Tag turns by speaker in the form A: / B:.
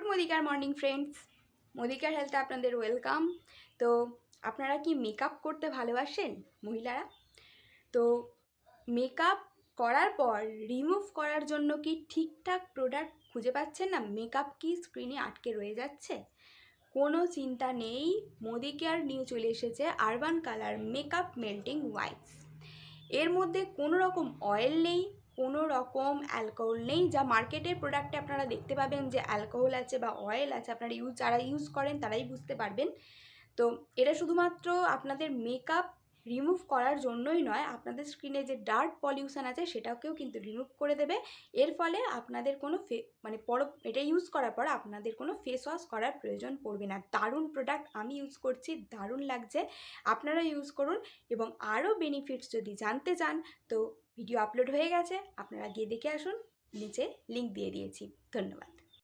A: মোদিকার morning friends, মোদিকার হেলথে আপনাদের welcome. তো আপনারা কি মেকআপ করতে ভালোবাসেন মহিলারা? তো মেকআপ করার পর রিমুভ করার জন্য কি ঠিকঠাক প্রোডাক্ট খুঁজে পাচ্ছেন না? মেকআপ কি স্ক্রিনে আটকে রয়ে যাচ্ছে? কোনো চিন্তা নেই, মোদিকেয়ার নিয়ে চলে এসেছে urban colour makeup melting wipes. এর মধ্যে কোনো রকম অয়েল নেই, কোনো রকম অ্যালকোহল নেই। যা মার্কেটের প্রোডাক্টে আপনারা দেখতে পাবেন যে অ্যালকোহল আছে বা অয়েল আছে, আপনারা যারা ইউজ করেন তারাই বুঝতে পারবেন। তো এটা শুধুমাত্র আপনাদের মেকআপ রিমুভ করার জন্যই নয়, আপনাদের স্কিনে যে ডার্ক পলিউশন আছে সেটাকেও কিন্তু রিমুভ করে দেবে। এর ফলে আপনাদের কোনো এটা ইউজ করার পর আপনাদের কোনো ফেস ওয়াশ করার প্রয়োজন পড়বে না। দারুণ প্রোডাক্ট, আমি ইউজ করছি, দারুণ লাগছে, আপনারা ইউজ করুন। এবং আরও বেনিফিটস যদি জানতে চান তো ভিডিও আপলোড হয়ে গেছে, আপনারা গিয়ে দেখে আসুন, নিচে লিঙ্ক দিয়ে দিয়েছি। ধন্যবাদ।